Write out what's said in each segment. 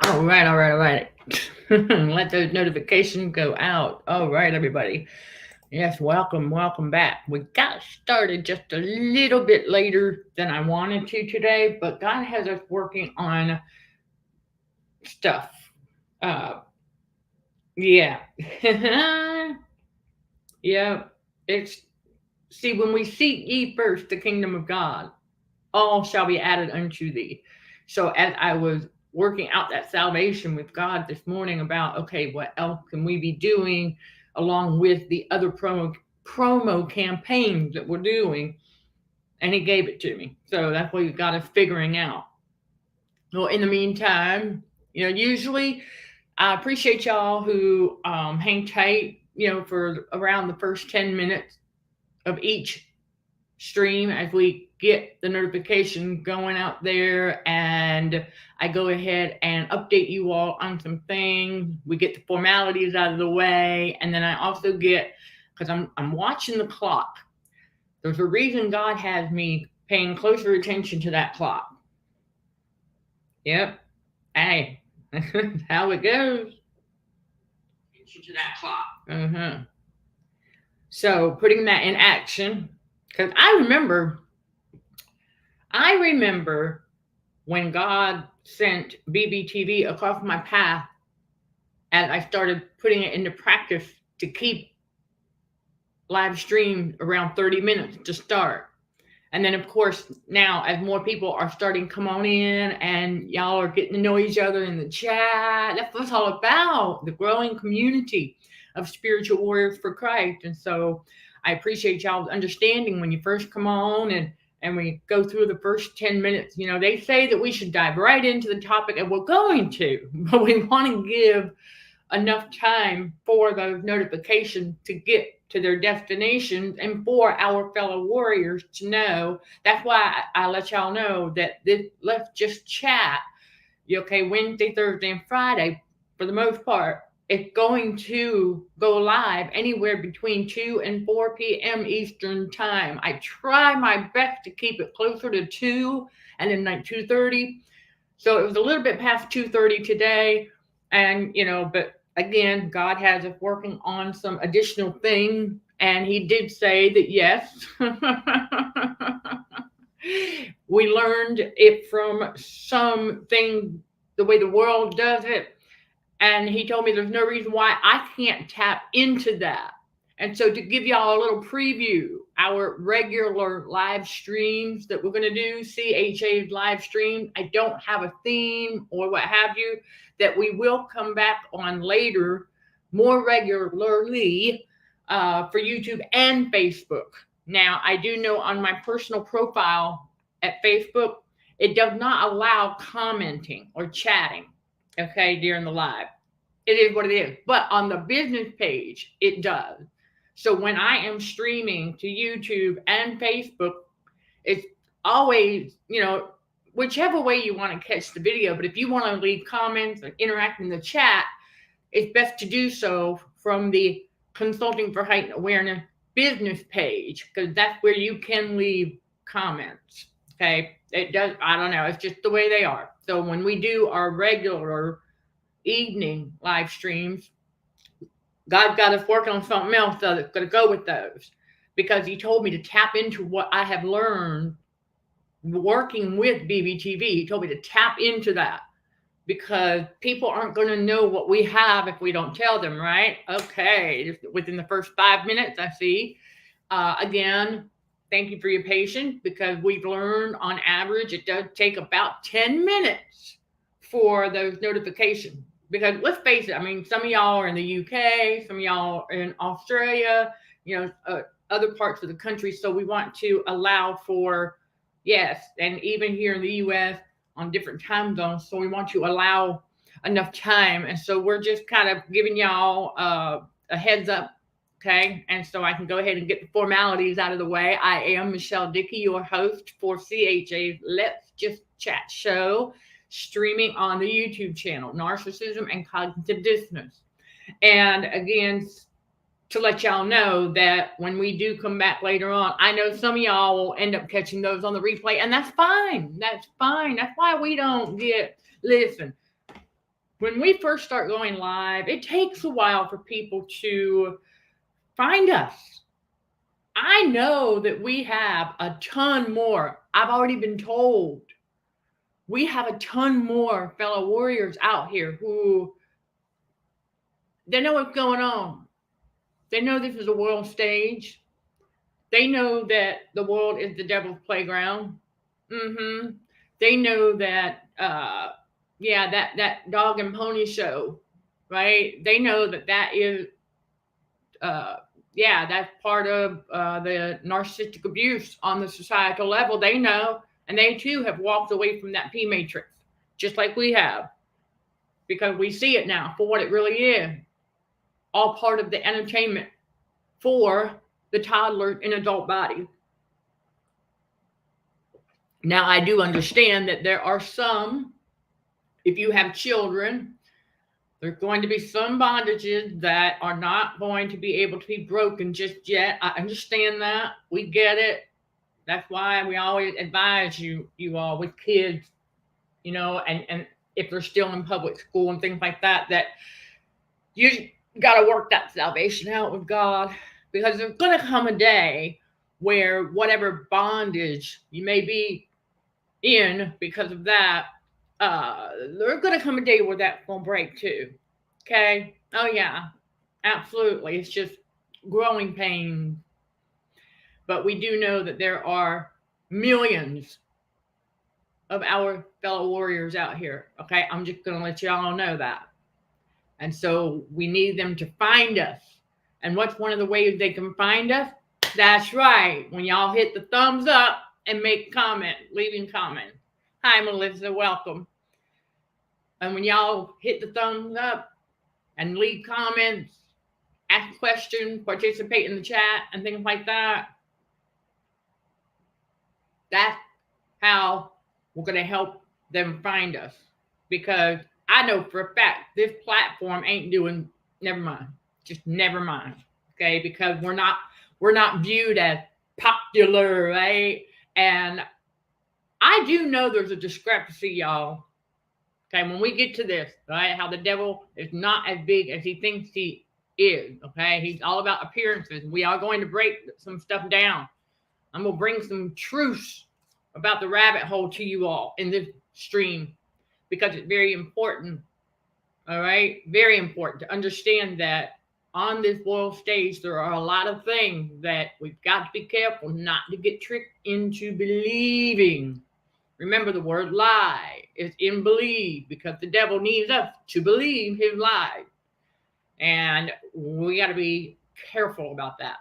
All right. Let those notifications go out. All right, everybody. Yes, welcome back. We got started just a little bit later than I wanted to today, but God has us working on stuff. Uh, yeah. Yeah. It's see when we seek ye first the kingdom of God, all shall be added unto thee. So as I was working out that salvation with God this morning about okay, what else can we be doing along with the other promo campaigns that we're doing, and He gave it to me. So that's what you got us figuring out. Well, in the meantime, usually I appreciate y'all who hang tight, for around the first 10 minutes of each stream as we get the notification going out there, and I go ahead and update you all on some things. We get the formalities out of the way, and then I also get, because I'm watching the clock. There's a reason God has me paying closer attention to that clock. Yep. Hey, that's how it goes. Attention to that clock. So putting that in action, because I remember when God sent BBTV across my path as I started putting it into practice to keep live stream around 30 minutes to start. And then, of course, now as more people are starting to come on in and y'all are getting to know each other in the chat, that's what it's all about, the growing community of spiritual warriors for Christ. And so I appreciate y'all's understanding when you first come on and we go through the first 10 minutes. They say that we should dive right into the topic, and we're going to, but we want to give enough time for those notifications to get to their destinations and for our fellow warriors to know. That's why I let y'all know that let's just chat. Okay, Wednesday, Thursday, and Friday, for the most part, it's going to go live anywhere between 2 and 4 p.m. Eastern time. I try my best to keep it closer to 2 and then like 2:30. So it was a little bit past 2:30 today. And, but again, God has us working on some additional things. And He did say that, yes, we learned it from something, the way the world does it. And He told me there's no reason why I can't tap into that. And so to give y'all a little preview, our regular live streams that we're going to do, CHA's live stream, I don't have a theme or what have you, that we will come back on later more regularly for YouTube and Facebook. Now, I do know on my personal profile at Facebook, it does not allow commenting or chatting, okay, during the live. It is what it is. But on the business page, it does. So when I am streaming to YouTube and Facebook, it's always, whichever way you want to catch the video. But if you want to leave comments or interact in the chat, it's best to do so from the Consulting for Heightened Awareness business page, because that's where you can leave comments. Okay. It does. I don't know. It's just the way they are. So when we do our regular evening live streams, God got us working on something else that's going to go with those, because He told me to tap into what I have learned working with BBTV. He told me to tap into that, because people aren't going to know what we have if we don't tell them, right? Okay, just within the first 5 minutes, I see. Again, thank you for your patience, because we've learned on average it does take about 10 minutes for those notifications. Because let's face it, I mean, some of y'all are in the UK, some of y'all are in Australia, other parts of the country. So we want to allow for, yes, and even here in the US on different time zones. So we want to allow enough time. And so we're just kind of giving y'all a heads up, okay? And so I can go ahead and get the formalities out of the way. I am Michelle Dickey, your host for CHA's Let's Just Chat show, streaming on the YouTube channel, Narcissism and Cognitive Dissonance. And again, to let y'all know that when we do come back later on, I know some of y'all will end up catching those on the replay, and that's fine. That's fine. That's why we don't listen, when we first start going live, it takes a while for people to find us. I know that we have a ton more. I've already been told we have a ton more fellow warriors out here who they know what's going on. They know this is a world stage. They know that the world is the devil's playground. They know that, that dog and pony show, right? They know that is, that's part of the narcissistic abuse on the societal level. They know, and they too have walked away from that P matrix, just like we have, because we see it now for what it really is. All part of the entertainment for the toddler in adult body. Now, I do understand that there are some, if you have children, there's going to be some bondages that are not going to be able to be broken just yet. I understand that. We get it. That's why we always advise you all with kids, and if they're still in public school and things like that, that you got to work that salvation out with God, because there's going to come a day where whatever bondage you may be in because of that, there's going to come a day where that's going to break too. Okay? Oh, yeah. Absolutely. It's just growing pain. But we do know that there are millions of our fellow warriors out here. Okay? I'm just going to let y'all know that. And so we need them to find us. And what's one of the ways they can find us? That's right. When y'all hit the thumbs up and make comment, leaving comment. Hi, Melissa, welcome. And when y'all hit the thumbs up and leave comments, ask questions, participate in the chat and things like that, that's how we're going to help them find us. Because I know for a fact this platform ain't doing, never mind. Just never mind. Okay? Because we're not viewed as popular, right? And I do know there's a discrepancy, y'all. Okay, when we get to this, right? How the devil is not as big as he thinks he is. Okay, he's all about appearances. We are going to break some stuff down. I'm going to bring some truths about the rabbit hole to you all in this stream, because it's very important. All right, very important to understand that on this world stage, there are a lot of things that we've got to be careful not to get tricked into believing. Remember, the word lie is in believe, because the devil needs us to believe his lies. And we got to be careful about that,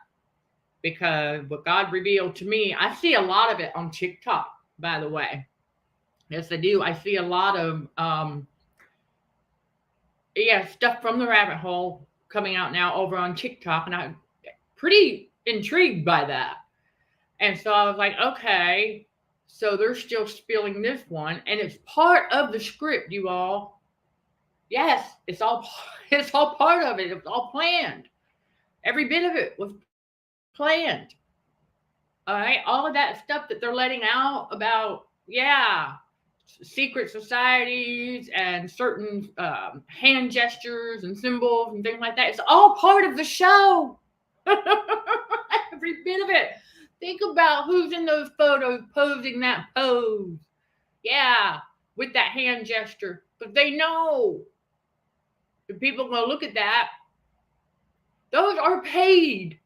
because what God revealed to me, I see a lot of it on TikTok, by the way. Yes, I do. I see a lot of stuff from the rabbit hole coming out now over on TikTok, and I'm pretty intrigued by that. And so I was like, okay, so they're still spilling this one, and it's part of the script, you all. Yes, it's all part of it. It's all planned. Every bit of it was planned. All right, all of that stuff that they're letting out about, secret societies and certain hand gestures and symbols and things like that. It's all part of the show. Every bit of it. Think about who's in those photos posing that pose. Yeah, with that hand gesture. But they know. If people are going to look at that, those are paid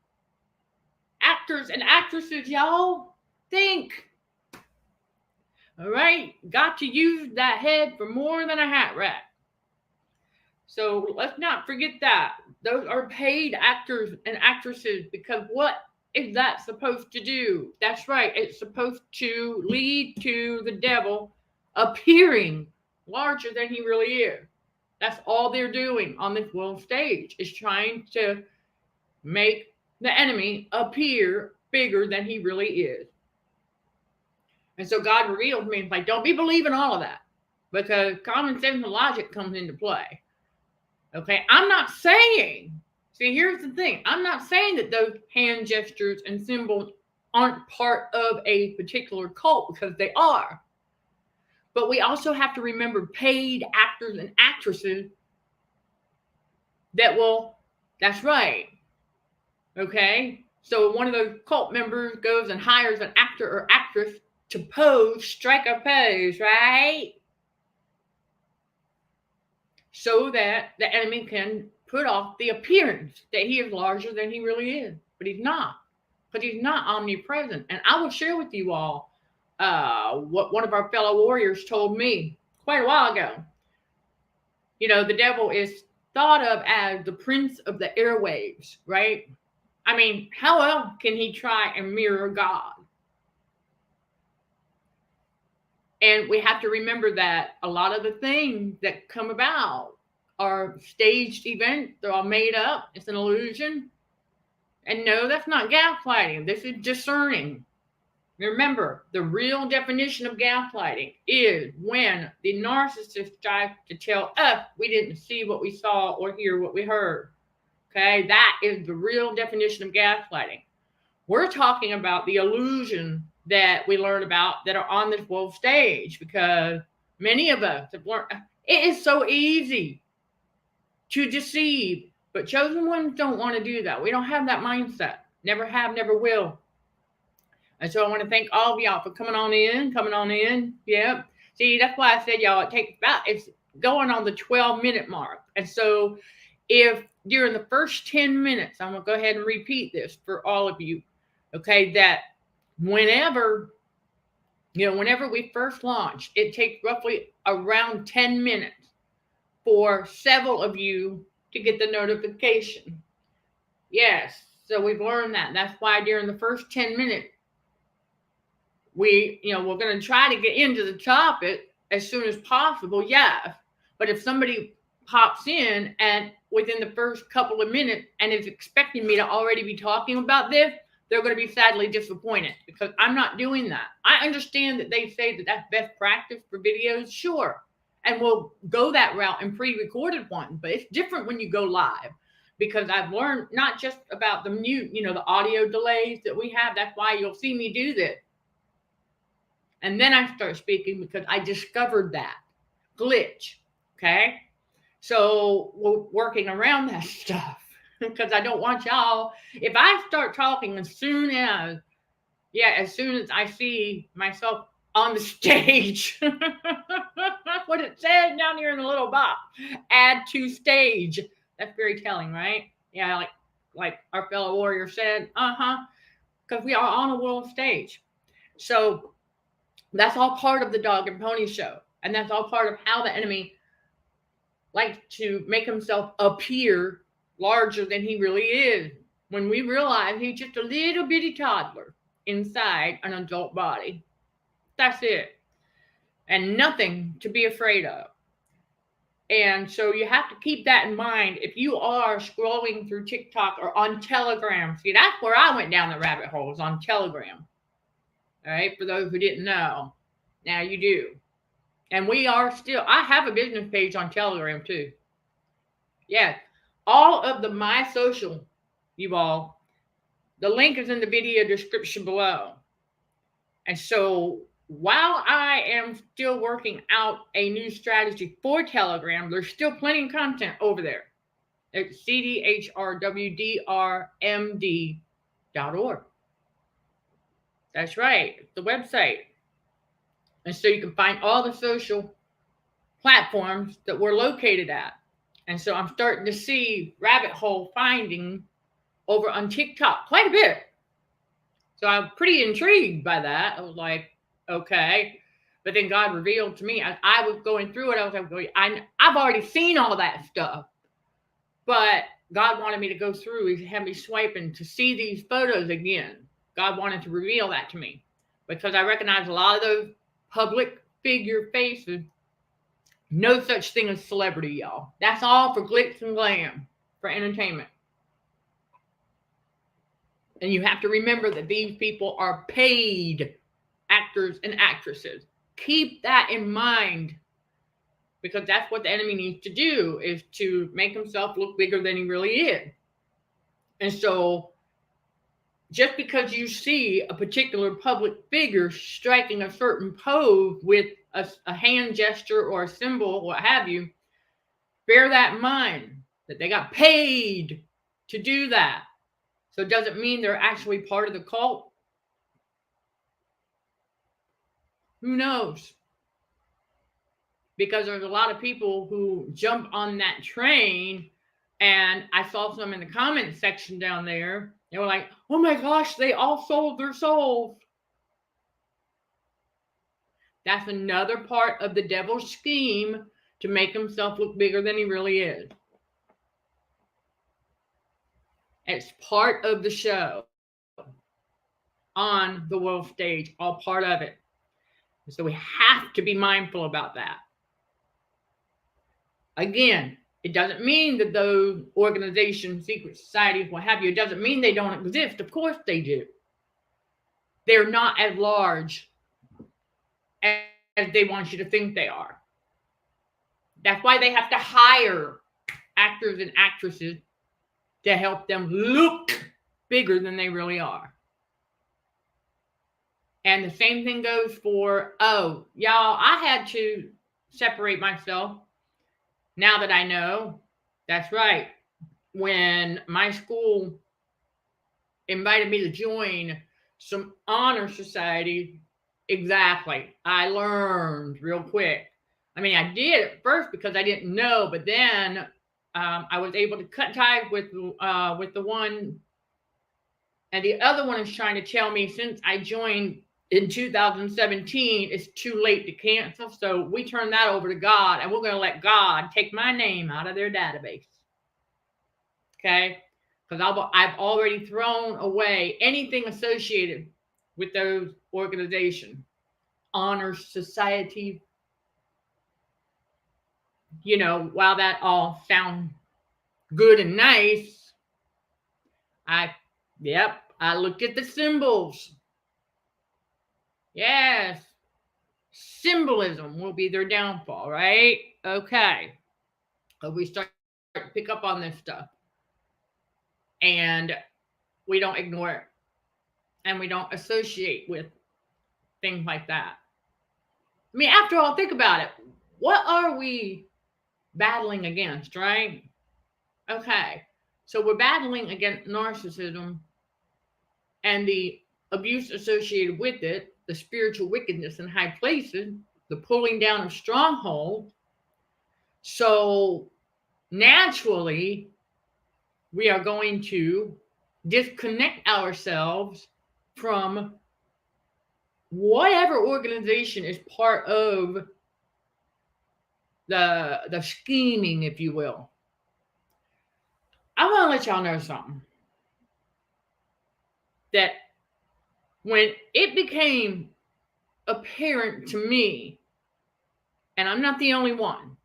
actors and actresses, y'all. Think. All right, got to use that head for more than a hat rack. So let's not forget that. Those are paid actors and actresses, because what is that supposed to do? That's right, it's supposed to lead to the devil appearing larger than he really is. That's all they're doing on this world stage, is trying to make the enemy appear bigger than he really is. And so God revealed to me, like, don't be believing all of that, because common sense and logic comes into play. Okay, I'm not saying, see, here's the thing. I'm not saying that those hand gestures and symbols aren't part of a particular cult, because they are. But we also have to remember paid actors and actresses that's right. Okay? So one of those cult members goes and hires an actor or actress to pose, strike a pose, right? So that the enemy can put off the appearance that he is larger than he really is. But he's not. Because he's not omnipresent. And I will share with you all what one of our fellow warriors told me quite a while ago. You know, the devil is thought of as the prince of the airwaves, right? I mean, how else can he try and mirror God? And we have to remember that a lot of the things that come about are staged events. They're all made up. It's an illusion. And no, that's not gaslighting. This is discerning. Remember, the real definition of gaslighting is when the narcissist tries to tell us we didn't see what we saw or hear what we heard. Okay, that is the real definition of gaslighting. We're talking about the illusion that we learn about that are on this world stage, because many of us have learned it is so easy to deceive, but chosen ones don't want to do that. We don't have that mindset. Never have, never will. And so I want to thank all of y'all for coming on in. Yeah. See, that's why I said, y'all, it's going on the 12-minute mark. And so if during the first 10 minutes, I'm going to go ahead and repeat this for all of you, okay, that whenever we first launch, it takes roughly around 10 minutes for several of you to get the notification. Yes, so we've learned that. That's why during the first 10 minutes, we're going to try to get into the topic as soon as possible, yes. But if somebody pops in and within the first couple of minutes and is expecting me to already be talking about this, they're going to be sadly disappointed, because I'm not doing that. I understand that they say that that's best practice for videos, sure. And we'll go that route in pre-recorded ones, but it's different when you go live, because I've learned not just about the mute, the audio delays that we have. That's why you'll see me do this. And then I start speaking because I discovered that glitch, okay? So we're working around that stuff, because I don't want y'all, if I start talking as soon as I see myself on the stage, what it says down here in the little box, add to stage. That's very telling, right? Yeah, like our fellow warrior said, because we are on a world stage. So that's all part of the dog and pony show. And that's all part of how the enemy likes to make himself appear larger than he really is, when we realize he's just a little bitty toddler inside an adult body. That's it. And nothing to be afraid of. And so you have to keep that in mind if you are scrolling through TikTok or on Telegram. See, that's where I went down the rabbit holes, on Telegram. All right, for those who didn't know. Now you do. And I have a business page on Telegram too. Yeah. All of the My Social, you all, the link is in the video description below. And so while I am still working out a new strategy for Telegram, there's still plenty of content over there at CDHRWDRMD.org. That's right, the website. And so you can find all the social platforms that we're located at. And so I'm starting to see rabbit hole finding over on TikTok quite a bit. So I'm pretty intrigued by that. I was like, okay. But then God revealed to me, as I was going through it, I was like, I've already seen all that stuff. But God wanted me to go through. He had me swiping to see these photos again. God wanted to reveal that to me, because I recognize a lot of those public figure faces. No such thing as celebrity, y'all. That's all for glitz and glam, for entertainment. And you have to remember that these people are paid actors and actresses. Keep that in mind, because that's what the enemy needs to do, is to make himself look bigger than he really is. And so just because you see a particular public figure striking a certain pose with a hand gesture or a symbol, what have you, bear that in mind that they got paid to do that. So it doesn't mean they're actually part of the cult. Who knows? Because there's a lot of people who jump on that train, and I saw some in the comment section down there. They were like, oh my gosh, they all sold their souls. That's another part of the devil's scheme to make himself look bigger than he really is. It's part of the show on the world stage, all part of it. So we have to be mindful about that. Again, it doesn't mean that those organizations, secret societies, what have you, it doesn't mean they don't exist. Of course they do. They're not as large as they want you to think they are. That's why they have to hire actors and actresses to help them look bigger than they really are. And the same thing goes for, oh, y'all, I had to separate myself. Now that I know, that's right. When my school invited me to join some honor society, exactly, I learned real quick. I mean, I did at first because I didn't know, but then I was able to cut ties with the one, and the other one is trying to tell me since I joined in 2017, it's too late to cancel. So we turn that over to God, and we're going to let God take my name out of their database. Okay? Because I've already thrown away anything associated with those organizations. Honor society. You know, while that all sounds good and nice, I looked at the symbols. Yes. Symbolism will be their downfall, right? Okay. So we start to pick up on this stuff. And we don't ignore it. And we don't associate with things like that. I mean, after all, think about it. What are we battling against, right? Okay. So we're battling against narcissism and the abuse associated with it, the spiritual wickedness in high places, the pulling down of strongholds. So naturally, we are going to disconnect ourselves from whatever organization is part of the scheming, if you will. I want to let y'all know something. That when it became apparent to me, and I'm not the only one,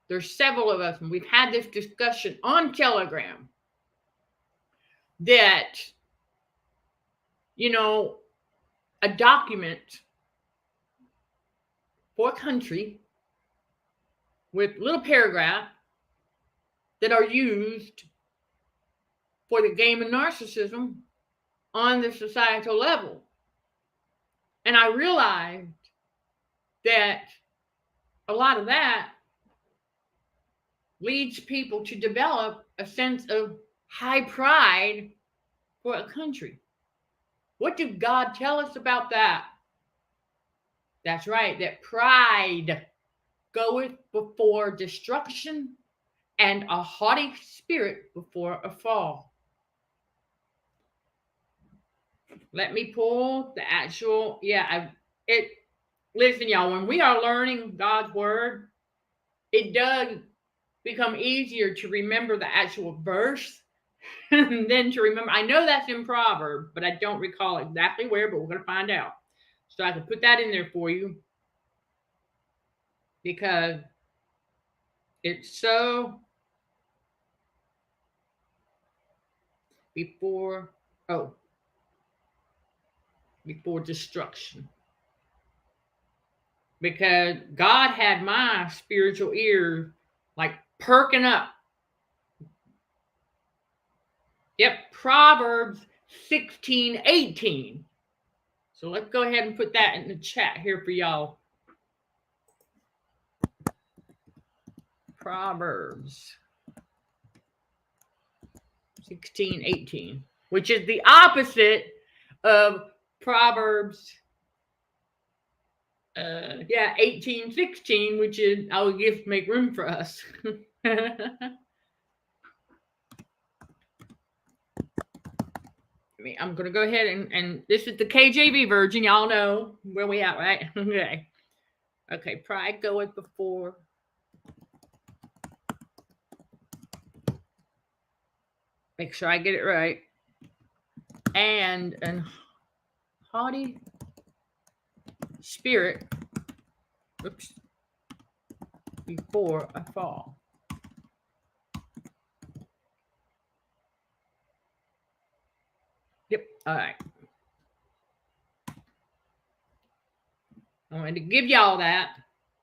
there's several of us, and we've had this discussion on Telegram, that, you know, a document for a country with little paragraphs that are used for the game of narcissism on the societal level. And I realized that a lot of that leads people to develop a sense of high pride for a country. What did God tell us about that? That's right, that pride goeth before destruction, and a haughty spirit before a fall. Let me pull the actual, listen, y'all, when we are learning God's word, it does become easier to remember the actual verse than to remember. I know that's in Proverbs, but I don't recall exactly where, but we're going to find out. So I can put that in there for you because it's so before destruction. Because God had my spiritual ears like perking up. Yep, Proverbs 16:18. So let's go ahead and put that in the chat here for y'all. Proverbs 16:18, which is the opposite of Proverbs 18:16, which is our gifts make room for us. I'm going to go ahead and this is the KJV version. Y'all know where we at, right? Okay. Okay, pride goeth before. Make sure I get it right. And an haughty spirit, before a fall. Yep. All right. I wanted to give y'all that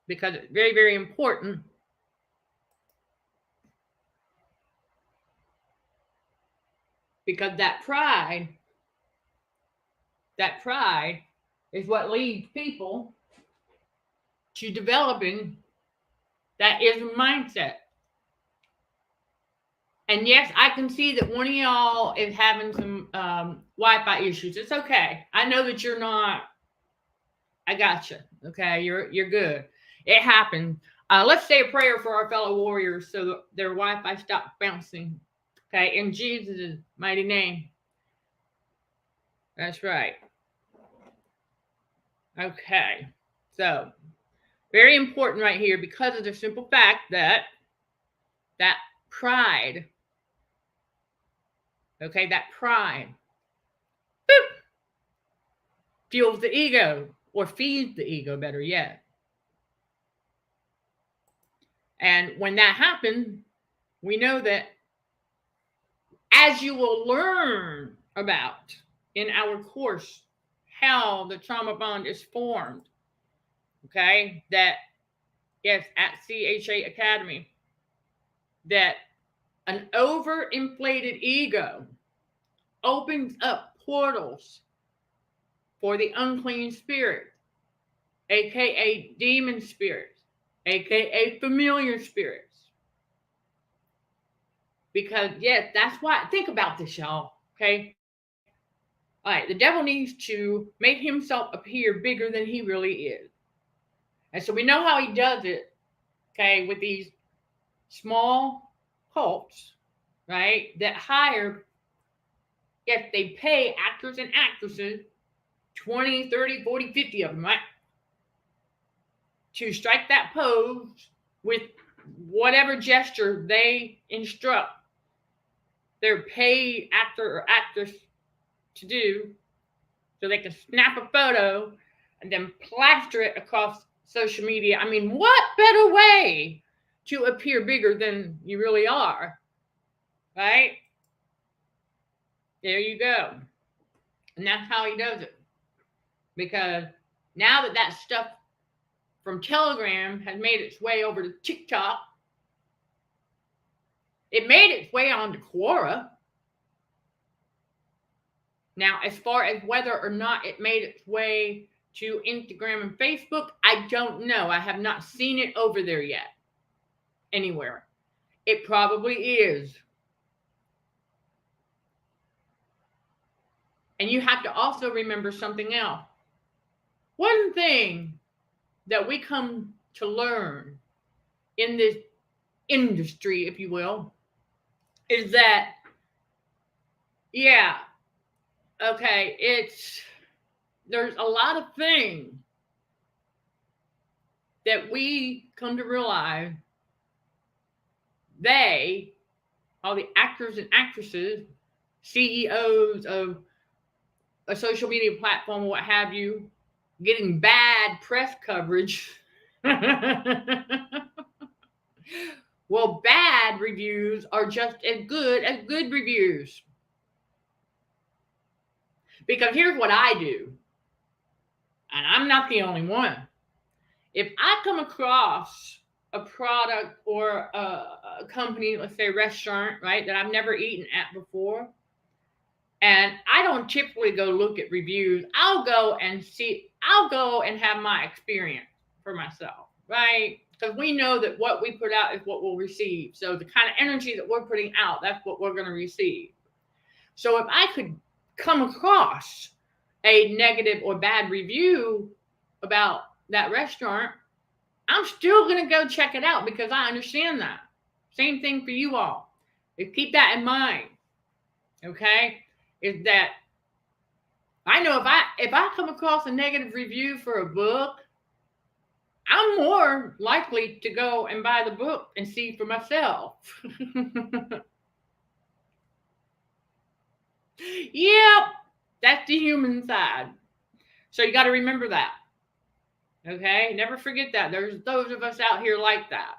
because it's very, very important. Because that pride is what leads people to developing that ism mindset. And yes, I can see that one of y'all is having some Wi-Fi issues. It's okay. I know that you're not. I gotcha. Okay, you're good. It happened. Let's say a prayer for our fellow warriors so that their Wi-Fi stops bouncing. Okay, in Jesus' mighty name. That's right. Okay, so very important right here because of the simple fact that pride, okay, that pride fuels the ego, or feeds the ego, better yet. And when that happens, we know that as you will learn about in our course, how the trauma bond is formed, okay, that, yes, at CHA Academy, that an overinflated ego opens up portals for the unclean spirit, aka demon spirits, aka familiar spirits. Because, yes, that's why, think about this, y'all, okay? All right, the devil needs to make himself appear bigger than he really is. And so we know how he does it, okay, with these small cults, right, that hire, yes, they pay actors and actresses, 20, 30, 40, 50 of them, right, to strike that pose with whatever gesture they instruct their paid actor or actress to do, so they can snap a photo and then plaster it across social media. I mean, what better way to appear bigger than you really are, right? There you go. And that's how he does it. Because now that stuff from Telegram has made its way over to TikTok, it made its way onto Quora. Now, as far as whether or not it made its way to Instagram and Facebook, I don't know. I have not seen it over there yet, anywhere. It probably is. And you have to also remember something else. One thing that we come to learn in this industry, if you will, is that, yeah, okay, there's a lot of things that we come to realize they, all the actors and actresses, CEOs of a social media platform or what have you, getting bad press coverage. Well, bad reviews are just as good reviews. Because here's what I do, and I'm not the only one. If I come across a product or a company, let's say a restaurant, right, that I've never eaten at before, And I don't typically go look at reviews. I'll go and have my experience for myself, right? Because we know that what we put out is what we'll receive. So the kind of energy that we're putting out, that's what we're going to receive. So if I could come across a negative or bad review about that restaurant, I'm still going to go check it out because I understand that. Same thing for you all. Keep that in mind. Okay? Is that I know if I come across a negative review for a book, I'm more likely to go and buy the book and see for myself. Yep, that's the human side. So you got to remember that. Okay? Never forget that. There's those of us out here like that.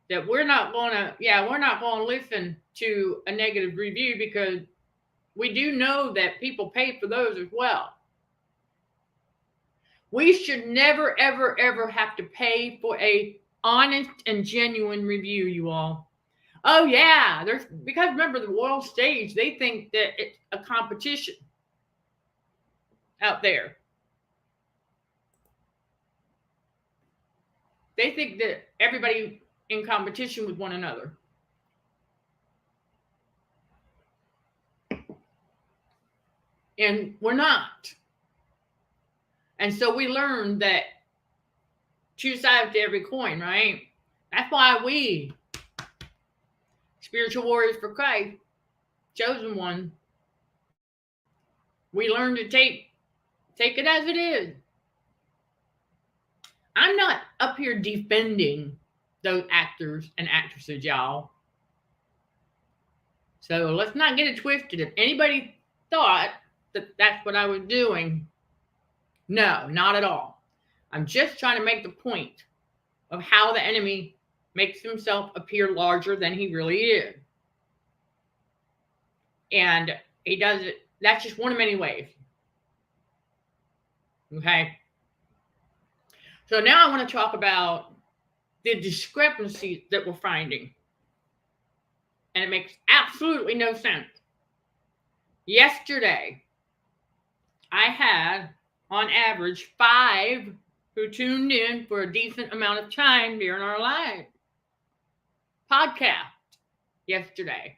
That we're not going to listen to a negative review because we do know that people pay for those as well. We should never, ever, ever have to pay for a honest and genuine review, you all. Oh yeah, because remember the world stage, they think that it's a competition out there. They think that everybody in competition with one another. And we're not. And so we learned that two sides to every coin, right? That's why we, spiritual warriors for Christ, chosen one, we learn to take it as it is. I'm not up here defending those actors and actresses, y'all. So let's not get it twisted. If anybody thought that that's what I was doing, no, not at all. I'm just trying to make the point of how the enemy makes himself appear larger than he really is. And he does it, that's just one of many ways. Okay? So now I want to talk about the discrepancies that we're finding. And it makes absolutely no sense. Yesterday, I had, on average, 5 who tuned in for a decent amount of time during our live podcast yesterday.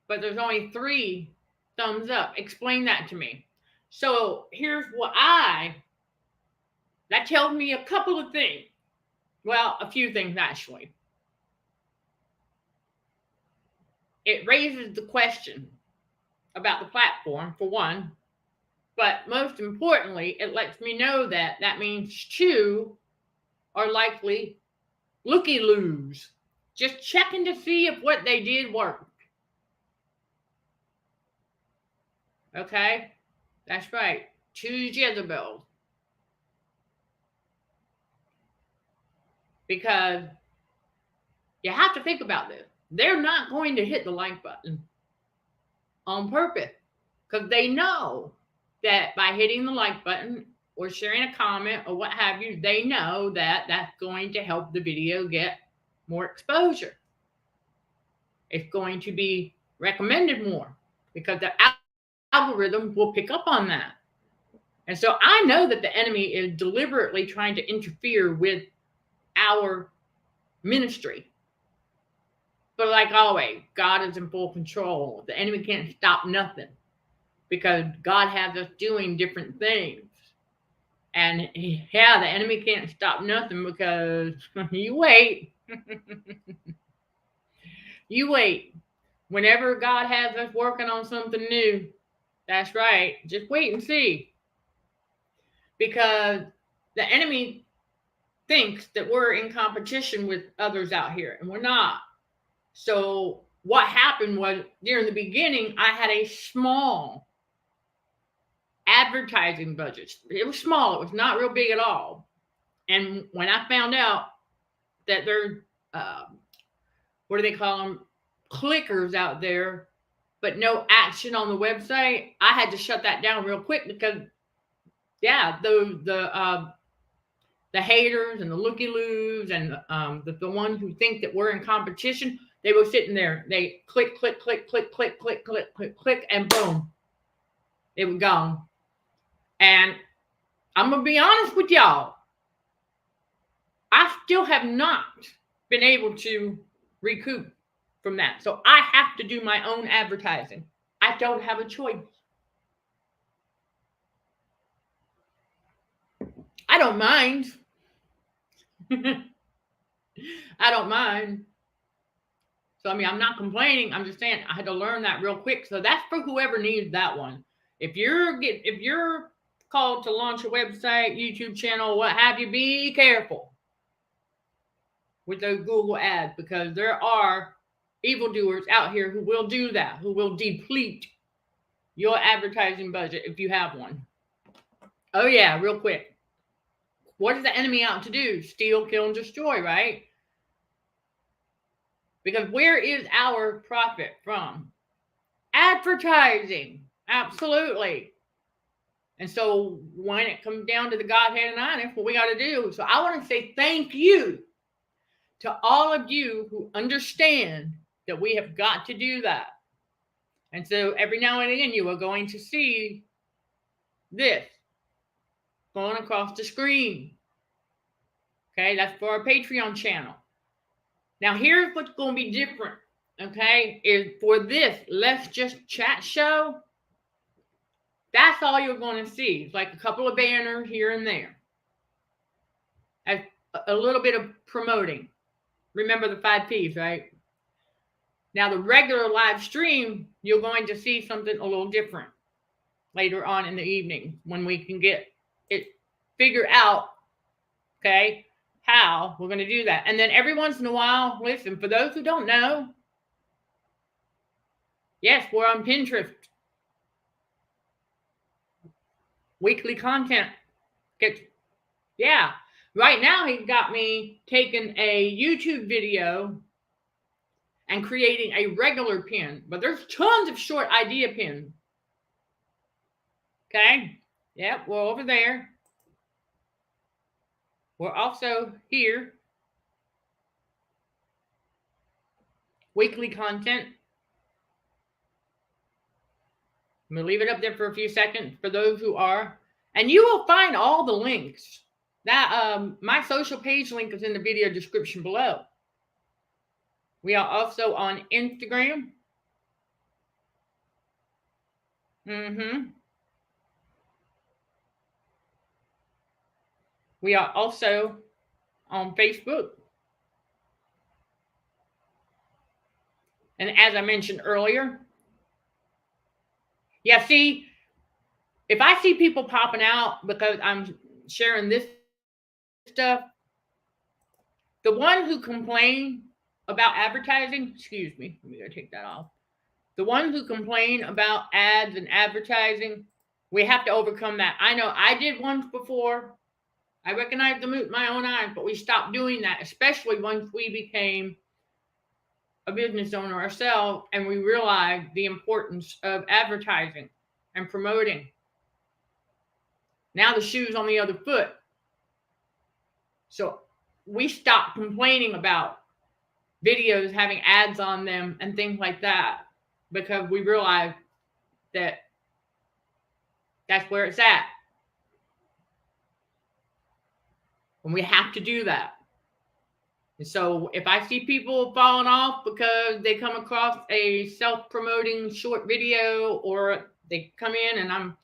But there's only 3 thumbs up. Explain that to me. So here's what that tells me a couple of things. Well, a few things actually. It raises the question about the platform, for one. But most importantly, it lets me know that means 2 are likely looky-loos. Just checking to see if what they did worked. Okay? That's right. 2 Jezebels. Because you have to think about this. They're not going to hit the like button on purpose. Because they know that by hitting the like button or sharing a comment or what have you, they know that that's going to help the video get more exposure. It's going to be recommended more because the algorithm will pick up on that. And so I know that the enemy is deliberately trying to interfere with our ministry. But like always, God is in full control. The enemy can't stop nothing because God has us doing different things. And yeah, the enemy can't stop nothing because you wait. You wait. Whenever God has us working on something new, that's right. Just wait and see. Because the enemy thinks that we're in competition with others out here, and we're not. So what happened was during the beginning, I had a small advertising budget. It was small. It was not real big at all. And when I found out that there, what do they call them? Clickers out there, but no action on the website, I had to shut that down real quick because, yeah, the haters and the looky-loos and the ones who think that we're in competition, They were sitting there. They click, click, click, click, click, click, click, click, click, and boom, it was gone. And I'm going to be honest with y'all. I still have not been able to recoup from that. So I have to do my own advertising. I don't have a choice. I don't mind. I don't mind. So, I mean, I'm not complaining. I'm just saying I had to learn that real quick. So that's for whoever needs that one. If you're called to launch a website, YouTube channel, what have you, be careful with those Google ads, because there are evildoers out here who will do that, who will deplete your advertising budget if you have one. Oh yeah, real quick. What is the enemy out to do? Steal, kill, and destroy, right? Because where is our profit from? Advertising. Absolutely. And so when it comes down to the Godhead and I, that's what we got to do. So I want to say thank you to all of you who understand that we have got to do that. And so every now and again, you are going to see this going across the screen. Okay, that's for our Patreon channel. Now, here's what's going to be different, okay, is for this Let's Just Chat show, that's all you're going to see. It's like a couple of banners here and there. A little bit of promoting. Remember the 5 Ps, right? Now, the regular live stream, you're going to see something a little different later on in the evening when we can get it figured out, okay, how we're going to do that. And then every once in a while, listen, for those who don't know, yes, we're on Pinterest. Weekly content. Yeah. Right now, he's got me taking a YouTube video and creating a regular pin. But there's tons of short idea pins. Okay? Yep, we're over there. We're also here. Weekly content. I'm going to leave it up there for a few seconds for those who are. And you will find all the links. That my social page link is in the video description below. We are also on Instagram. We are also on Facebook. And as I mentioned earlier, yeah, see, if I see people popping out because I'm sharing this stuff, the one who complain about advertising, excuse me, let me go take that off. The one who complain about ads and advertising, we have to overcome that. I know I did once before. I recognized the moot in my own eyes, but we stopped doing that, especially once we became a business owner ourselves and we realized the importance of advertising and promoting. Now the shoe's on the other foot. So we stopped complaining about videos having ads on them and things like that because we realized that that's where it's at. And we have to do that. And so if I see people falling off because they come across a self-promoting short video, or they come in and I'm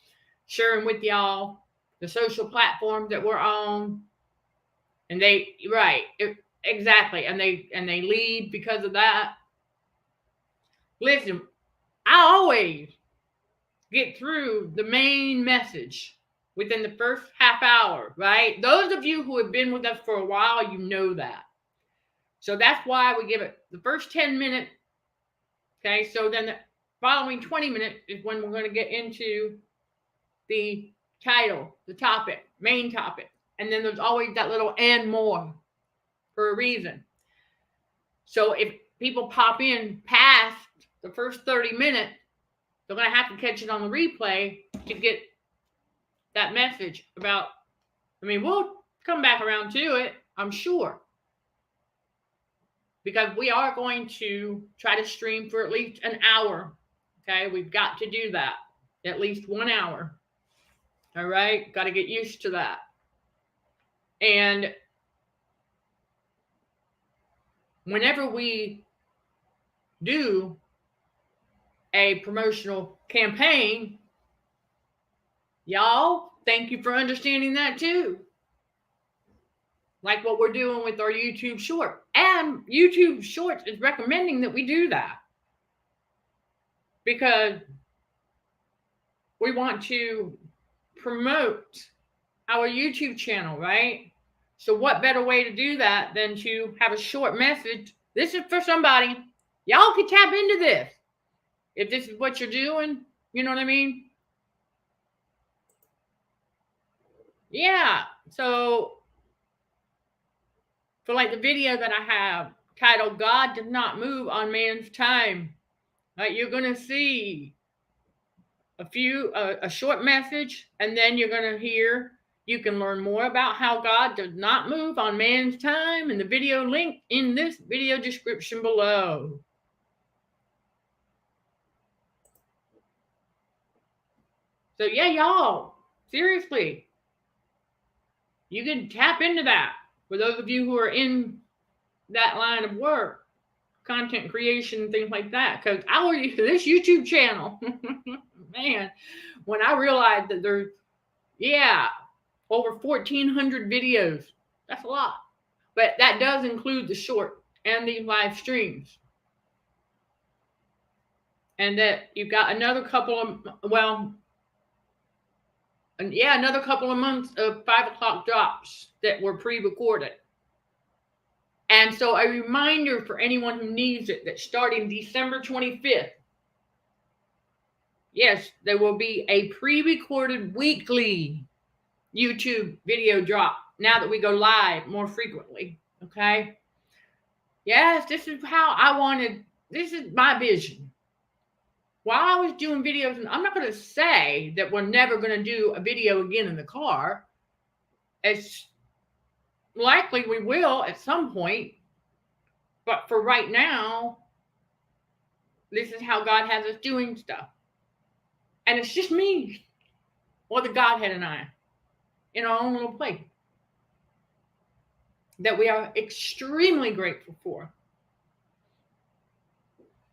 sharing with y'all the social platforms that we're on, and exactly, and they leave because of that. Listen, I always get through the main message within the first half hour, right? Those of you who have been with us for a while, you know that. So that's why we give it the first 10 minutes. Okay, so then the following 20 minutes is when we're going to get into the title, the topic, main topic. And then there's always that little and more for a reason. So if people pop in past the first 30 minutes, they're going to have to catch it on the replay to get that message about, I mean, we'll come back around to it, I'm sure. because we are going to try to stream for at least an hour. Okay, we've got to do that, at least 1 hour. All right, got to get used to that. And whenever we do a promotional campaign, y'all, thank you for understanding that too. Like what we're doing with our YouTube short. And YouTube Shorts is recommending that we do that, because we want to promote our YouTube channel, right? So what better way to do that than to have a short message? This is for somebody. Y'all can tap into this. If this is what you're doing, you know what I mean? Yeah. So for like the video that I have titled "God Does Not Move on Man's Time," right? You're going to see a short message, and then you're going to hear, you can learn more about how God does not move on man's time in the video link in this video description below. So yeah, y'all, seriously, you can tap into that. For those of you who are in that line of work, content creation, things like that, because this YouTube channel, man, when I realized that there's, over 1,400 videos, that's a lot. But that does include the short and the live streams. And that you've got another couple of, another couple of months of 5 o'clock drops that were pre-recorded. And so a reminder for anyone who needs it, that starting December 25th, yes, there will be a pre-recorded weekly YouTube video drop now that we go live more frequently. Okay. Yes, this is how I wanted, this is my vision. While I was doing videos, and I'm not going to say that we're never going to do a video again in the car. It's likely we will at some point. But for right now, this is how God has us doing stuff. And it's just me, or the Godhead and I, in our own little place, that we are extremely grateful for.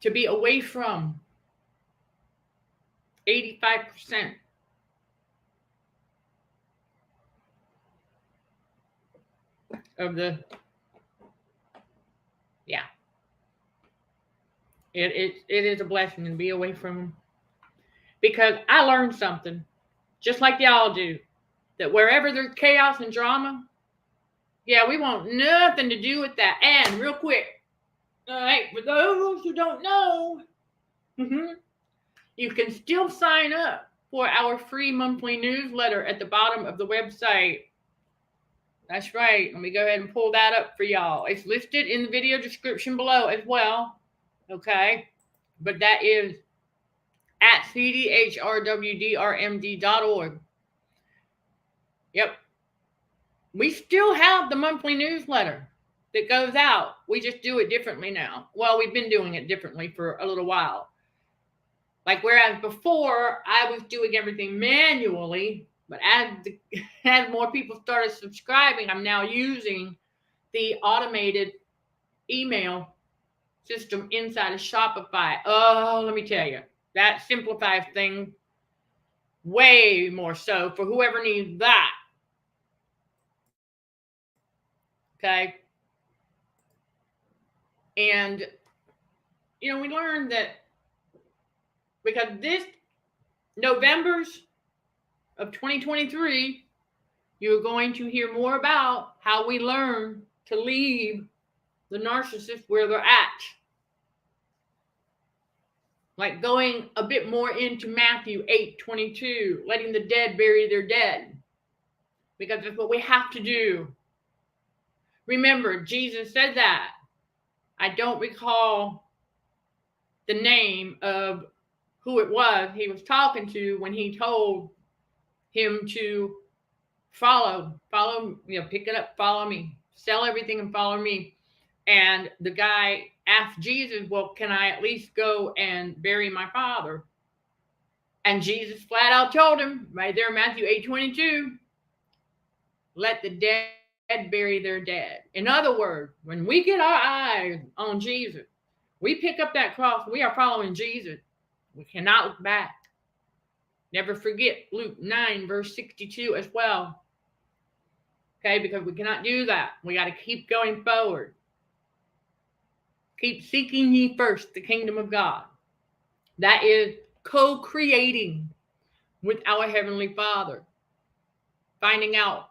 To be away from 85% of the, it is a blessing to be away from them. Because I learned something, just like y'all do, that wherever there's chaos and drama, we want nothing to do with that. And real quick, all right, for those who don't know, you can still sign up for our free monthly newsletter at the bottom of the website. That's right. Let me go ahead and pull that up for y'all. It's listed in the video description below as well. Okay. But that is at CDHRWDRMD.org. Yep. We still have the monthly newsletter that goes out. We just do it differently now. Well, we've been doing it differently for a little while. Like whereas before I was doing everything manually, but as more people started subscribing, I'm now using the automated email system inside of Shopify. Oh, let me tell you, that simplifies things way more so for whoever needs that. Okay. And, we learned that because this November's of 2023, you're going to hear more about how we learn to leave the narcissist where they're at. Like going a bit more into Matthew 8:22, letting the dead bury their dead. Because that's what we have to do. Remember, Jesus said that. I don't recall the name of who it was he was talking to when he told him to follow, pick it up, follow me, sell everything and follow me. And the guy asked Jesus, well, can I at least go and bury my father? And Jesus flat out told him, right there in Matthew 8:22, let the dead bury their dead. In other words, when we get our eyes on Jesus, we pick up that cross, we are following Jesus. We cannot look back. Never forget Luke 9, verse 62 as well. Okay, because we cannot do that. We got to keep going forward. Keep seeking ye first the kingdom of God. That is co-creating with our Heavenly Father. Finding out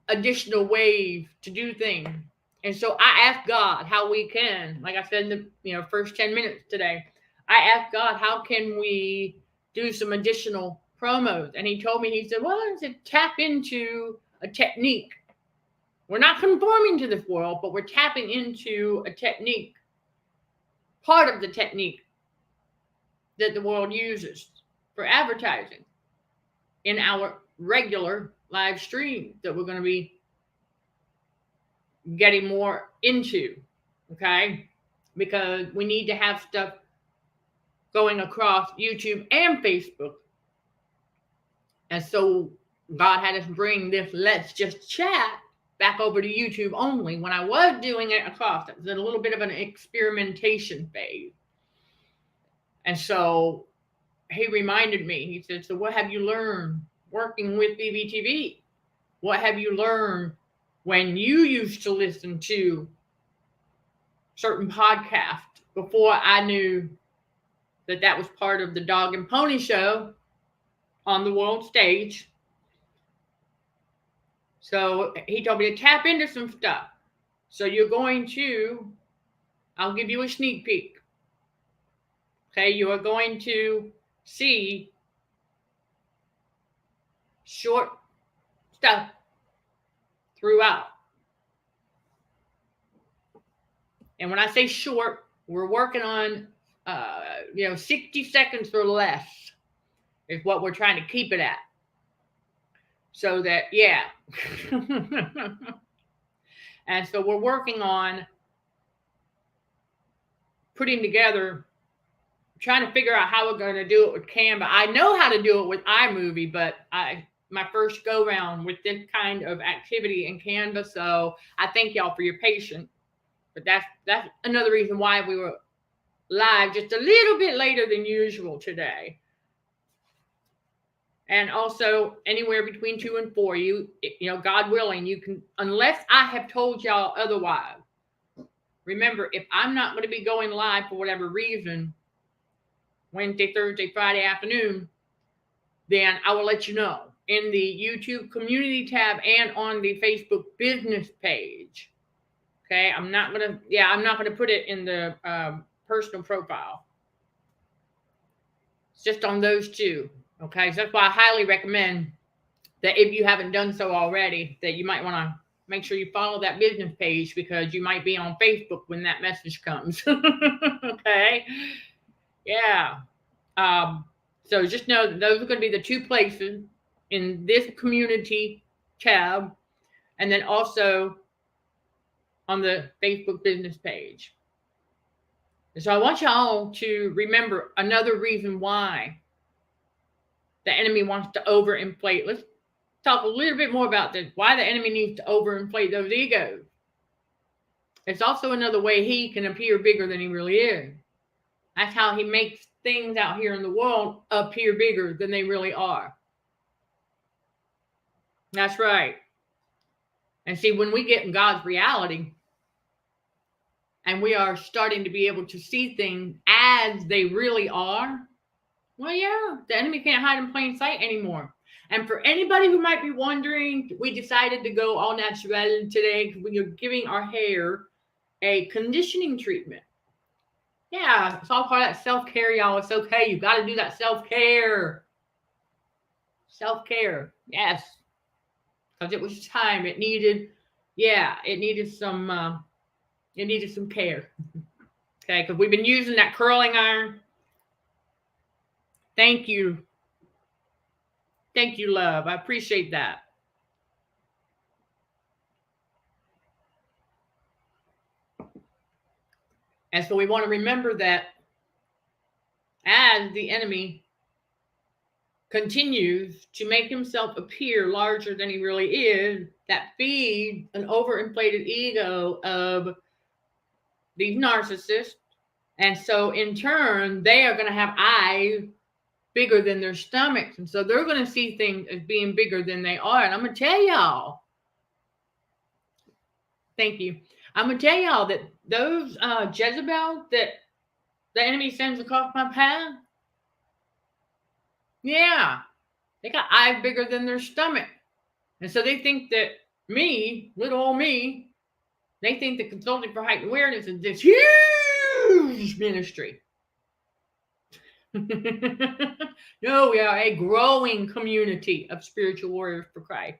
additional ways to do things. And so I asked God how we can, like I said in the first 10 minutes today, I asked God, how can we do some additional promos? And he told me, he said, well, I said, tap into a technique. We're not conforming to this world, but we're tapping into a technique, part of the technique that the world uses for advertising in our regular live stream that we're going to be getting more into, okay? Because we need to have stuff going across YouTube and Facebook. And so God had us bring this Let's Just Chat back over to YouTube only. When I was doing it across, it was a little bit of an experimentation phase. And so he reminded me, he said, so what have you learned working with BBTV? What have you learned when you used to listen to certain podcasts before I knew that that was part of the Dog and Pony Show on the world stage? So he told me to tap into some stuff. So you're going to, I'll give you a sneak peek. Okay, you are going to see short stuff throughout. And when I say short, we're working on 60 seconds or less is what we're trying to keep it at. So that, yeah. And so we're working on putting together, trying to figure out how we're going to do it with Canva. I know how to do it with iMovie, but my first go round with this kind of activity in Canva. So I thank y'all for your patience. But that's another reason why we were live just a little bit later than usual today. And also anywhere between 2 and 4, God willing, you can, unless I have told y'all otherwise. Remember, if I'm not going to be going live for whatever reason, Wednesday, Thursday, Friday afternoon, then I will let you know in the YouTube community tab and on the Facebook business page. Okay, I'm not gonna put it in the personal profile. It's just on those two. Okay, so that's why I highly recommend that if you haven't done so already, that you might want to make sure you follow that business page, because you might be on Facebook when that message comes. Okay, yeah. So just know that those are going to be the 2 places in this community tab, and then also on the Facebook business page. So I want y'all to remember another reason why the enemy wants to overinflate. Let's talk a little bit more about this, why the enemy needs to overinflate those egos. It's also another way he can appear bigger than he really is. That's how he makes things out here in the world appear bigger than they really are. That's right. And see, when we get in God's reality, and we are starting to be able to see things as they really are, well, yeah, the enemy can't hide in plain sight anymore. And for anybody who might be wondering, we decided to go all natural today because we are giving our hair a conditioning treatment. Yeah, it's all part of that self-care, y'all. It's okay. You got to do that self-care. Self-care, yes. Because it was time. It needed some care. Okay, because we've been using that curling iron. Thank you. Thank you, love. I appreciate that. And so we want to remember that as the enemy continues to make himself appear larger than he really is, that feeds an overinflated ego of these narcissists. And so in turn, they are going to have eyes bigger than their stomachs. And so they're going to see things as being bigger than they are. And I'm going to tell y'all, thank you. I'm going to tell y'all that those Jezebels that the enemy sends across my path, yeah, they got eyes bigger than their stomach. And so they think that me, little old me, they think that Consulting for Heightened Awareness is this huge ministry. No, we are a growing community of spiritual warriors for Christ.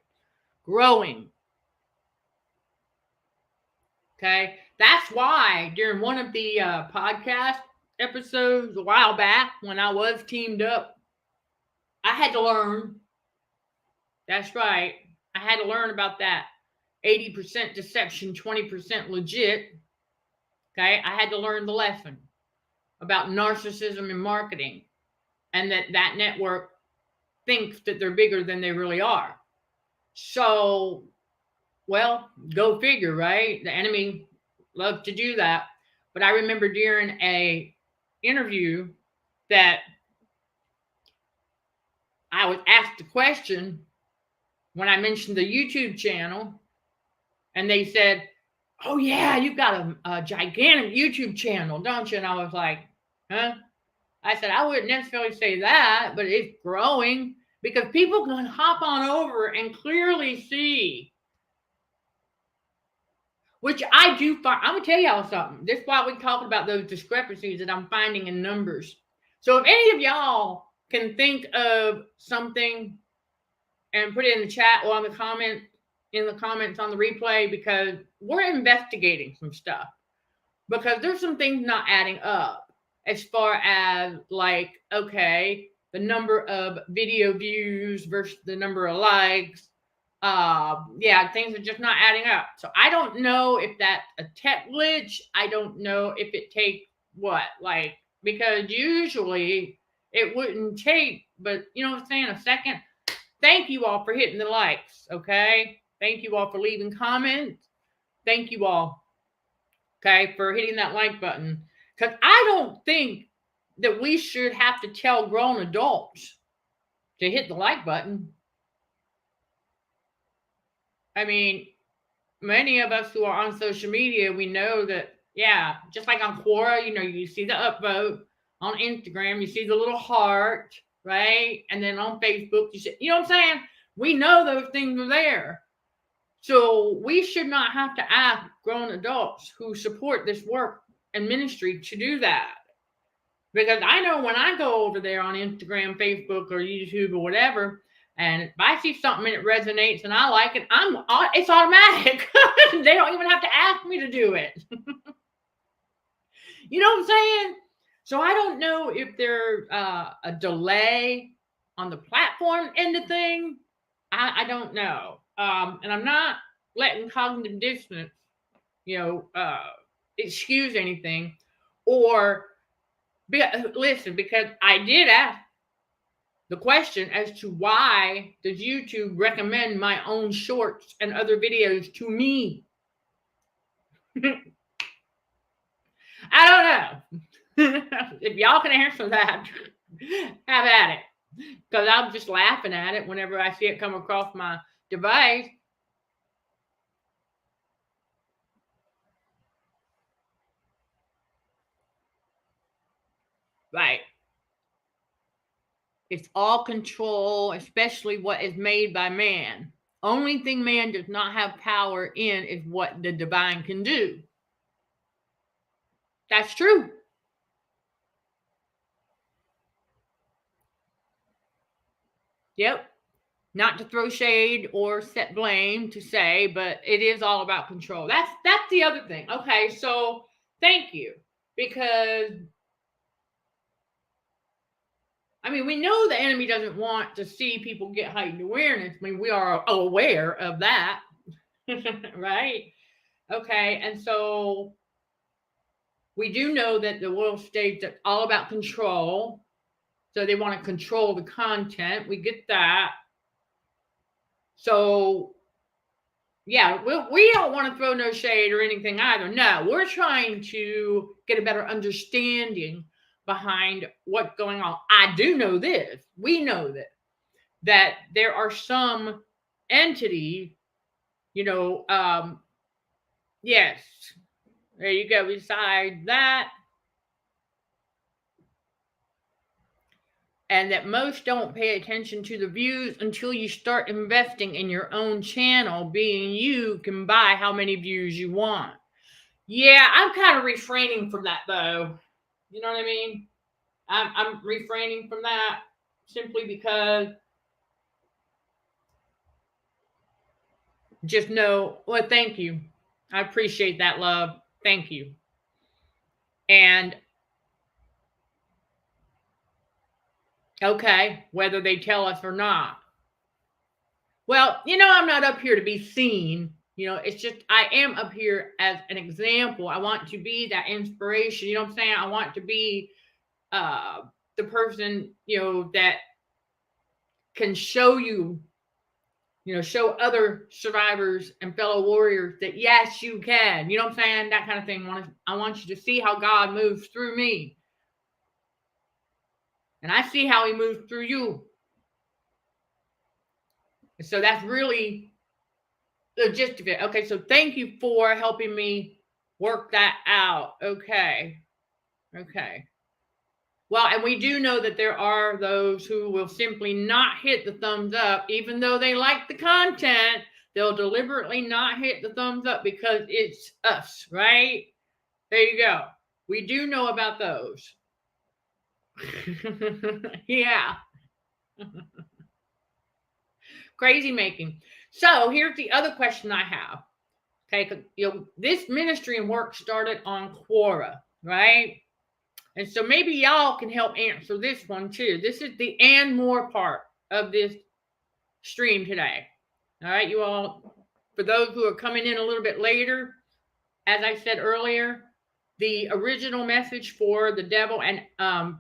Growing. Okay. That's why during one of the podcast episodes a while back when I was teamed up, I had to learn. That's right. I had to learn about that 80% deception, 20% legit. Okay. I had to learn the lesson about narcissism in marketing, and that network thinks that they're bigger than they really are. So, well, go figure, right? The enemy loves to do that. But I remember during a interview that I was asked a question when I mentioned the YouTube channel, and they said, "Oh yeah, you've got a gigantic YouTube channel, don't you?" And I was like, "Huh?" I said, "I wouldn't necessarily say that, but it's growing because people can hop on over and clearly see," which I do find. I'm going to tell y'all something. This is why we talk about those discrepancies that I'm finding in numbers. So if any of y'all can think of something and put it in the chat or in the comments on the replay, because we're investigating some stuff, because there's some things not adding up as far as, like, okay, the number of video views versus the number of likes. Yeah, things are just not adding up. So I don't know if that's a tech glitch. I don't know if it takes what, like, because usually it wouldn't take, but you know what I'm saying, a second. Thank you all for hitting the likes, okay? Thank you all for leaving comments. Thank you all, okay, for hitting that like button. Because I don't think that we should have to tell grown adults to hit the like button. I mean, many of us who are on social media, we know that, yeah, just like on Quora, you know, you see the upvote. On Instagram, you see the little heart, right? And then on Facebook, you see, you know what I'm saying? We know those things are there. So we should not have to ask grown adults who support this work and ministry to do that. Because I know when I go over there on Instagram, Facebook, or YouTube, or whatever, and if I see something and it resonates and I like it, it's automatic. They don't even have to ask me to do it. You know what I'm saying? So I don't know if there's a delay on the platform end of thing. I don't know. And I'm not letting cognitive dissonance, excuse anything. Or, listen, because I did ask the question as to why does YouTube recommend my own shorts and other videos to me? I don't know. If y'all can answer that, have at it. Because I'm just laughing at it whenever I see it come across my device. Right. It's all control, especially what is made by man. Only thing man does not have power in is what the divine can do. That's true. Yep. Not to throw shade or set blame to say, but it is all about control. That's the other thing. Okay, so thank you. Because, I mean, we know the enemy doesn't want to see people get heightened awareness. I mean, we are aware of that, right? Okay, and so We do know that the world states it's all about control. So they want to control the content. We get that. So, yeah, we don't want to throw no shade or anything either. No, we're trying to get a better understanding behind what's going on. I do know this. We know that there are some entities, yes, there you go. Besides that, and that most don't pay attention to the views until you start investing in your own channel, being you can buy how many views you want. Yeah, I'm kind of refraining from that, though. You know what I mean? I'm refraining from that simply because just know, well, thank you. I appreciate that, love. Thank you. And okay, whether they tell us or not. Well, I'm not up here to be seen. It's just I am up here as an example. I want to be that inspiration. You know what I'm saying? I want to be the person, that can show you, show other survivors and fellow warriors that yes, you can. You know what I'm saying? That kind of thing. I want you to see how God moves through me. And I see how he moves through you. And so that's really the gist of it. Okay, so thank you for helping me work that out. Okay. Well, and we do know that there are those who will simply not hit the thumbs up, even though they like the content. They'll deliberately not hit the thumbs up because it's us, right? There you go. We do know about those. Yeah. Crazy making. So here's the other question I have. Okay, this ministry and work started on Quora, right? And so maybe y'all can help answer this one too. This is the and more part of this stream today. All right, you all, for those who are coming in a little bit later, as I said earlier, the original message for the devil and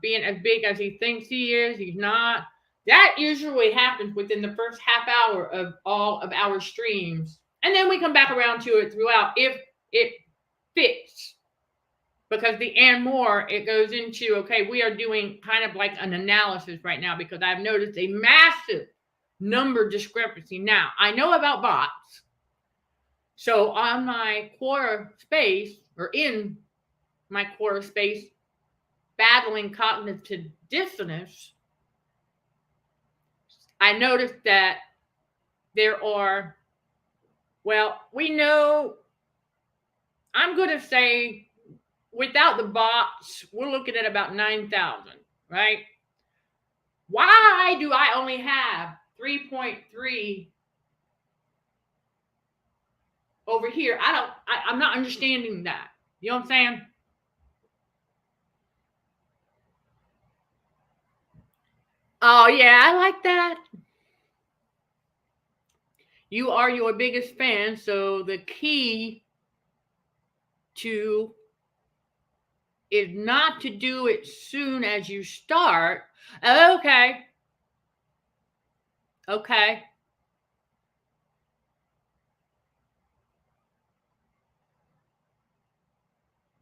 being as big as he thinks he is, he's not. That usually happens within the first half hour of all of our streams. And then we come back around to it throughout if it fits. Because the and more, it goes into, okay, we are doing kind of like an analysis right now because I've noticed a massive number discrepancy. Now, I know about bots. So on my Quora space, or in my Quora space, battling cognitive dissonance, I noticed that there are, well, we know, I'm going to say, without the bots, we're looking at about 9,000, right? Why do I only have 3.3 over here? I'm not understanding that. You know what I'm saying? Oh, yeah, I like that. You are your biggest fan, so the key to is not to do it soon as you start. Okay.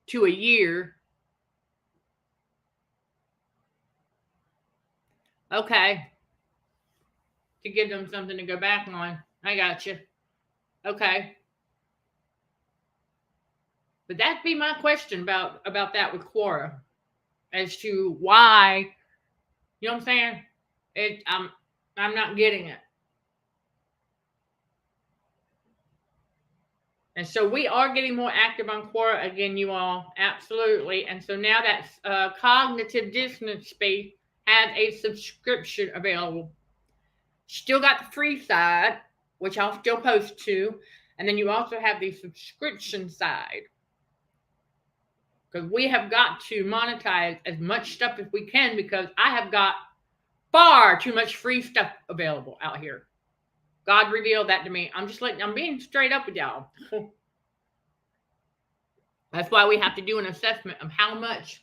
To a year. Okay. To give them something to go back on. I got you. Okay. But that'd be my question about that with Quora, as to why, you know what I'm saying? I'm not getting it. And so we are getting more active on Quora again, you all, absolutely. And so now that cognitive dissonance space has a subscription available. Still got the free side, which I'll still post to, and then you also have the subscription side. Because we have got to monetize as much stuff as we can, because I have got far too much free stuff available out here. God revealed that to me. I'm being straight up with y'all. That's why we have to do an assessment of how much.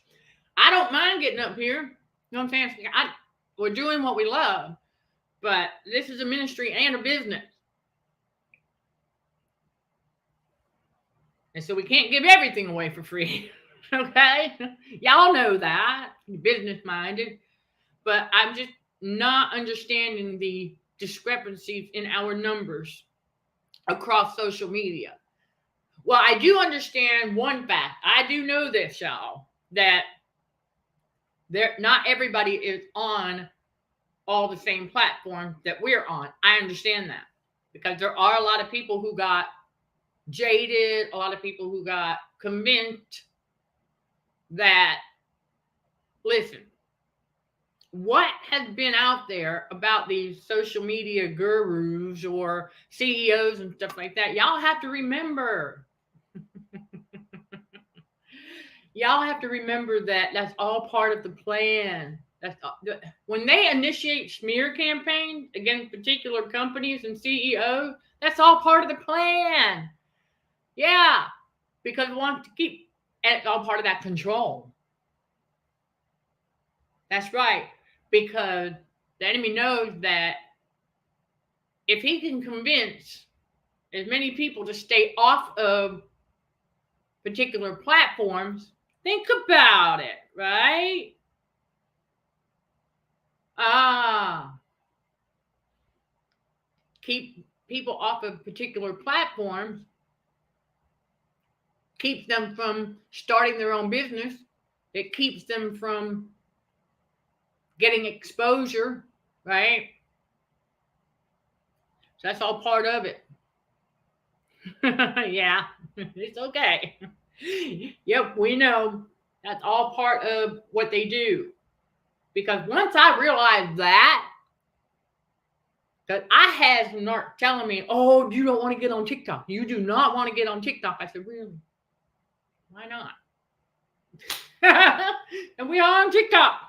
I don't mind getting up here. You know what I'm saying? We're doing what we love, but this is a ministry and a business. And so we can't give everything away for free. Okay? Y'all know that. Business minded. But I'm just not understanding the discrepancies in our numbers across social media. Well, I do understand one fact. I do know this, y'all, that not everybody is on all the same platforms that we're on. I understand that because there are a lot of people who got jaded, a lot of people who got convinced that, listen, what has been out there about these social media gurus or CEOs and stuff like that, y'all have to remember. Y'all have to remember that that's all part of the plan. When they initiate smear campaigns against particular companies and CEOs, that's all part of the plan. Yeah, because we want to keep, and it's all part of that control. That's right, because the enemy knows that if he can convince as many people to stay off of particular platforms, think about it, right? Keep people off of particular platforms, keeps them from starting their own business. It keeps them from getting exposure, right? So that's all part of it. Yeah, it's okay. Yep, we know that's all part of what they do. Because once I realized that, because I had some narc telling me, oh, you don't want to get on TikTok. You do not want to get on TikTok. I said, really? Why not? And we are on TikTok.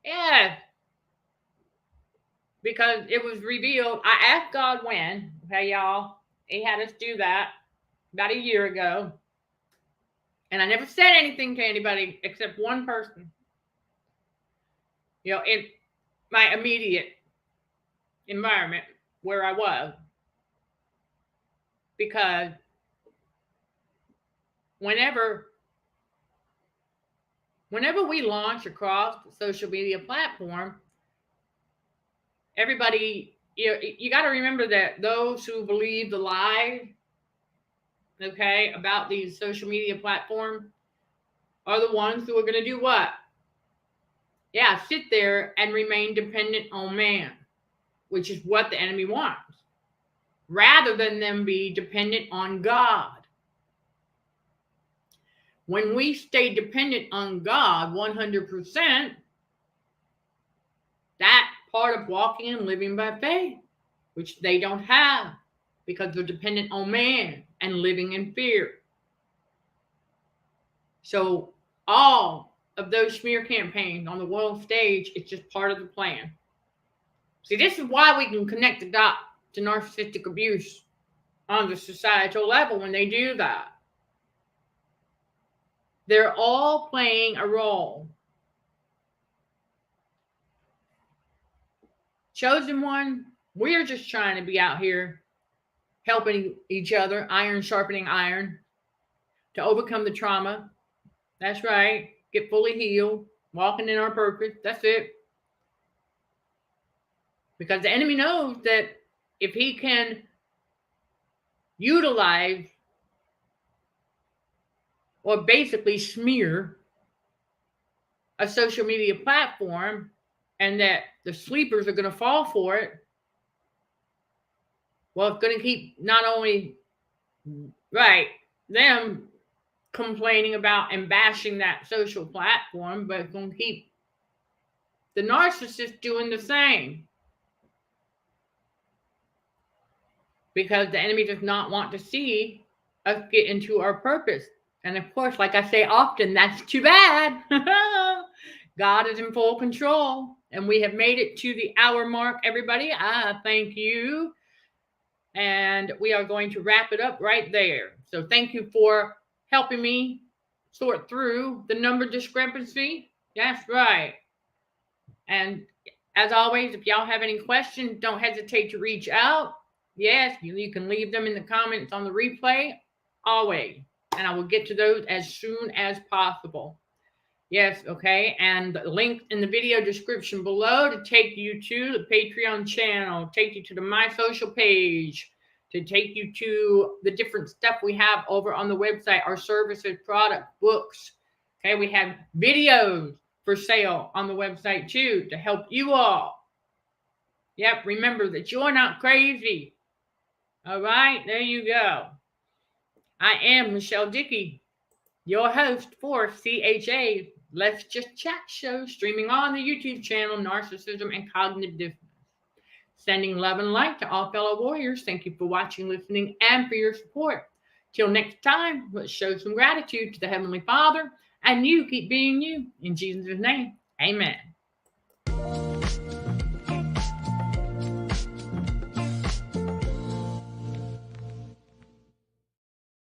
Yeah. Because it was revealed. I asked God when. Okay, y'all. He had us do that about a year ago. And I never said anything to anybody except one person. You know, in my immediate environment where I was. Because whenever we launch across the social media platform, everybody, you got to remember that those who believe the lie, okay, about these social media platforms are the ones who are going to do what? Yeah, sit there and remain dependent on man, which is what the enemy wants, rather than them be dependent on God. When we stay dependent on God 100%, that part of walking and living by faith, which they don't have because they're dependent on man and living in fear. So all of those smear campaigns on the world stage, it's just part of the plan. See, this is why we can connect the dot to narcissistic abuse on the societal level when they do that. They're all playing a role. Chosen one, we're just trying to be out here helping each other, iron sharpening iron, to overcome the trauma. That's right. Get fully healed, walking in our purpose. That's it. Because the enemy knows that if he can utilize or basically smear a social media platform and that the sleepers are going to fall for it, well, it's going to keep not only, right, them complaining about and bashing that social platform, but it's going to keep the narcissist doing the same. Because the enemy does not want to see us get into our purpose. And of course, like I say often, that's too bad. God is in full control. And we have made it to the hour mark, everybody. I thank you. And we are going to wrap it up right there. So thank you for helping me sort through the number discrepancy. That's right. And as always, if y'all have any questions, don't hesitate to reach out. Yes, you can leave them in the comments on the replay, always. And I will get to those as soon as possible. Yes, okay. And the link in the video description below to take you to the Patreon channel, take you to the My Social page, to take you to the different stuff we have over on the website, our services, product, books. Okay, we have videos for sale on the website too to help you all. Yep, remember that you're not crazy. All right, there you go. I am Michelle Dickey, your host for CHA Let's Just Chat show, streaming on the YouTube channel Narcissism and Cognitive Dissonance. Sending love and light to all fellow warriors. Thank you for watching, listening, and for your support. Till next time, let's show some gratitude to the Heavenly Father, and you keep being you. In Jesus' name, amen.